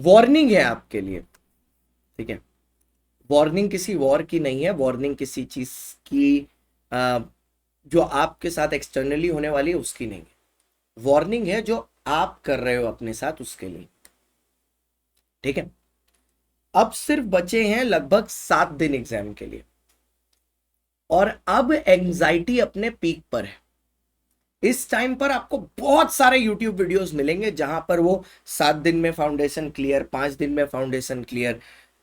Warning है आपके लिए, ठीक है। वार्निंग किसी वॉर की नहीं है, वार्निंग किसी चीज की जो आपके साथ एक्सटर्नली होने वाली है उसकी नहीं है। वार्निंग है जो आप कर रहे हो अपने साथ उसके लिए, ठीक है। अब सिर्फ बचे हैं लगभग 7 दिन एग्जाम के लिए, और अब एंजाइटी अपने पीक पर है। इस टाइम पर आपको बहुत सारे यूट्यूब वीडियोस मिलेंगे जहां पर वो 7 दिन में फाउंडेशन क्लियर, 5 दिन में फाउंडेशन क्लियर,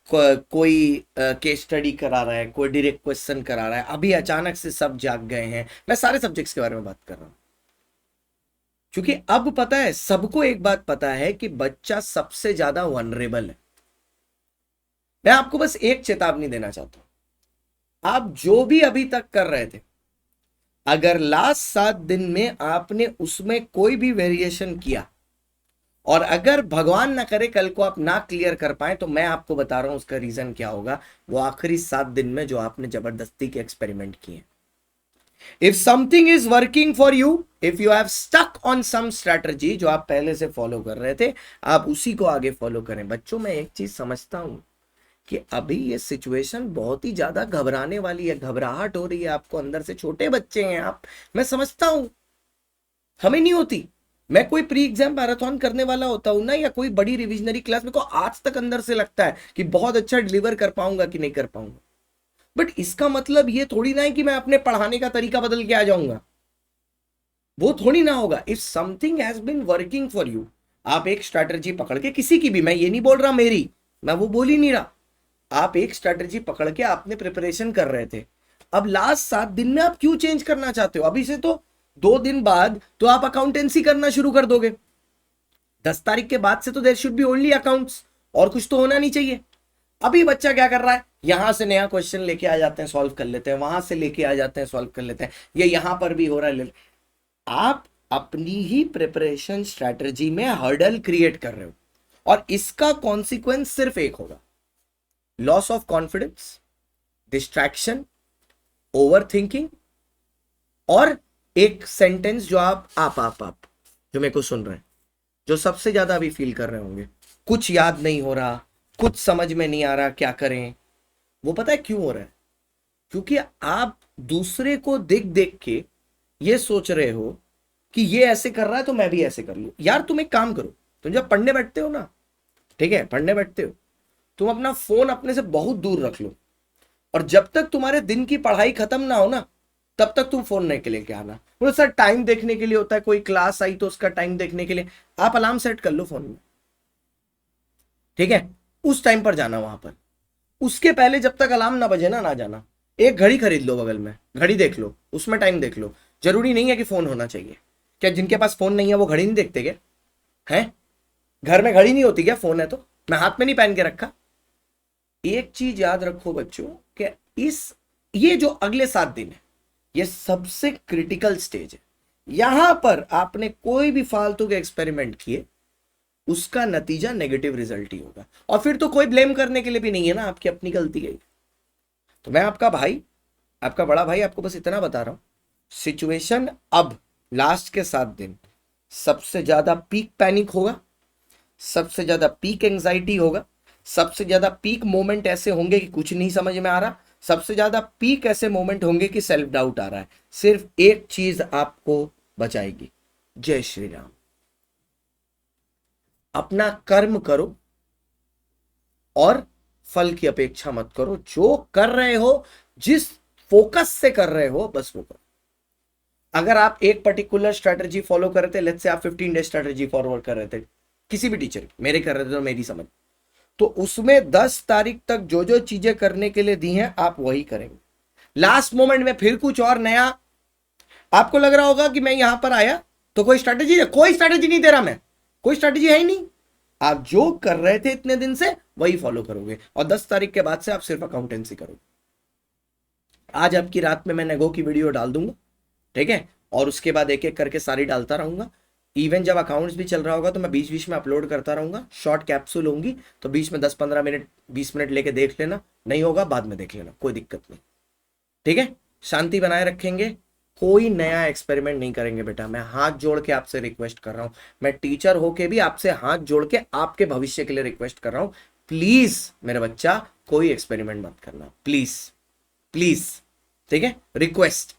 कोई केस स्टडी करा रहा है, कोई डायरेक्ट क्वेश्चन करा रहा है। अभी अचानक से सब जाग गए हैं। मैं सारे सब्जेक्ट्स के बारे में बात कर रहा हूं, क्योंकि अब पता है सबको, एक बात पता है कि बच्चा सबसे ज्यादा वनरेबल है। मैं आपको बस एक चेतावनी देना चाहता हूं, आप जो भी अभी तक कर रहे थे, अगर लास्ट 7 दिन में आपने उसमें कोई भी वेरिएशन किया, और अगर भगवान ना करे कल को आप ना क्लियर कर पाए, तो मैं आपको बता रहा हूं उसका रीजन क्या होगा। वो आखिरी 7 दिन में जो आपने जबरदस्ती के एक्सपेरिमेंट किए। If something is working for you, if you have stuck on some strategy जो आप पहले से फॉलो कर रहे थे, आप उसी को आगे फॉलो करें। बच्चों, मैं एक चीज समझता हूं कि अभी ये सिचुएशन बहुत ही ज्यादा घबराने वाली है, घबराहट हो रही है आपको अंदर से। छोटे बच्चे हैं आप, मैं समझता हूं, हमें नहीं होती। मैं कोई प्री एग्जाम मैराथन करने वाला होता हूं ना, या कोई बड़ी रिविजनरी क्लास, मेरे को आज तक अंदर से लगता है कि बहुत अच्छा डिलीवर कर पाऊंगा कि नहीं कर पाऊंगा। बट इसका मतलब ये थोड़ी ना है कि मैं अपने पढ़ाने का तरीका बदल के आ जाऊंगा, वो थोड़ी ना होगा। If something has been working for you, आप एक स्ट्रैटेजी पकड़ के, किसी की भी, मैं ये नहीं बोल रहा मेरी, मैं वो बोल ही नहीं रहा, आप एक स्ट्रैटेजी पकड़ के आपने प्रिपरेशन कर रहे थे। अब लास्ट 7 दिन में आप क्यों चेंज करना चाहते हो? अभी से तो 2 दिन बाद तो आप अकाउंटेंसी करना शुरू कर दोगे। 10 तारीख के बाद से तो there should be only accounts, और कुछ तो होना नहीं चाहिए। अभी बच्चा क्या कर रहा है, यहां से नया क्वेश्चन लेके आ जाते हैं, सॉल्व कर लेते हैं, वहां से लेके आ जाते हैं, सॉल्व कर लेते हैं, ये यहां पर भी हो रहा है। आप अपनी ही प्रिपरेशन स्ट्रैटेजी में हर्डल क्रिएट कर रहे हो, और इसका कॉन्सिक्वेंस सिर्फ एक होगा, loss of confidence, distraction, over thinking, और एक सेंटेंस जो आप जो मेरे को सुन रहे हैं, जो सबसे ज्यादा अभी फील कर रहे होंगे, कुछ याद नहीं हो रहा, कुछ समझ में नहीं आ रहा, क्या करें। वो पता है क्यों हो रहा है? क्योंकि आप दूसरे को देख देख के ये सोच रहे हो कि ये ऐसे कर रहा है तो मैं भी ऐसे कर लूं। यार तुम एक काम करो, तुम जब पढ़ने बैठते हो ना, ठीक है, पढ़ने बैठते हो, तुम अपना फोन अपने से बहुत दूर रख लो, और जब तक तुम्हारे दिन की पढ़ाई खत्म ना हो ना, तब तक तुम फोन नहीं के लेके आना। बोलो सर टाइम देखने के लिए होता है, कोई क्लास आई तो उसका टाइम देखने के लिए, आप अलार्म सेट कर लो फोन में, ठीक है, उस टाइम पर जाना वहां पर। उसके पहले जब तक अलार्म ना बजे ना जाना। एक घड़ी खरीद लो बगल में, घड़ी देख लो, उसमें टाइम देख लो। जरूरी नहीं है कि फोन होना चाहिए। क्या जिनके पास फोन नहीं है वो घड़ी नहीं देखते क्या? है, घर में घड़ी नहीं होती क्या? फोन है तो मैं हाथ में नहीं पहन के रखा। एक चीज याद रखो बच्चों, कि इस ये जो अगले 7 दिन है, ये सबसे क्रिटिकल स्टेज है। यहां पर आपने कोई भी फालतू के एक्सपेरिमेंट किए, उसका नतीजा नेगेटिव रिजल्ट ही होगा, और फिर तो कोई ब्लेम करने के लिए भी नहीं है ना, आपकी अपनी गलती है। तो मैं आपका भाई, आपका बड़ा भाई, आपको बस इतना बता रहा हूं, सिचुएशन अब लास्ट के 7 दिन सबसे ज्यादा पीक पैनिक होगा, सबसे ज्यादा पीक एंजाइटी होगा, सबसे ज्यादा पीक मोमेंट ऐसे होंगे कि कुछ नहीं समझ में आ रहा, सबसे ज्यादा पीक ऐसे मोमेंट होंगे कि सेल्फ डाउट आ रहा है। सिर्फ एक चीज आपको बचाएगी, जय श्री राम। अपना कर्म करो और फल की अपेक्षा मत करो। जो कर रहे हो, जिस फोकस से कर रहे हो, बस वो करो। अगर आप एक पर्टिकुलर स्ट्रेटजी फॉलो कर रहे थे, लेट्स से आप 15 डे स्ट्रेटजी फॉरवर्ड कर रहे थे, किसी भी टीचर, मेरे कर रहे थे तो मेरी समझ, तो उसमें 10 तारीख तक जो जो चीजें करने के लिए दी हैं आप वही करेंगे। लास्ट मोमेंट में फिर कुछ और नया, आपको लग रहा होगा कि मैं यहां पर आया तो कोई स्ट्रेटेजी है, कोई स्ट्रेटेजी नहीं दे रहा मैं, कोई स्ट्रेटेजी है ही नहीं। आप जो कर रहे थे इतने दिन से वही फॉलो करोगे, और 10 तारीख के बाद से आप सिर्फ अकाउंटेंसी करोगे। आज आपकी रात में मैं नेगो की वीडियो डाल दूंगा, ठीक है, और उसके बाद एक एक करके सारी डालता रहूंगा। इवन जब अकाउंट्स भी चल रहा होगा तो मैं बीच बीच में अपलोड करता रहूंगा, शॉर्ट कैप्सूल होंगी, तो बीच में 10-15 मिनट 20 मिनट लेके देख लेना, नहीं होगा बाद में देख लेना, कोई दिक्कत नहीं, ठीक है। शांति बनाए रखेंगे, कोई नया एक्सपेरिमेंट नहीं करेंगे बेटा। मैं हाथ जोड़ के आपसे रिक्वेस्ट कर रहा हूं, मैं टीचर होके भी आपसे हाथ जोड़ के आपके भविष्य के लिए रिक्वेस्ट कर रहा हूं, प्लीज मेरे बच्चा कोई एक्सपेरिमेंट मत करना, प्लीज प्लीज, ठीक है, रिक्वेस्ट।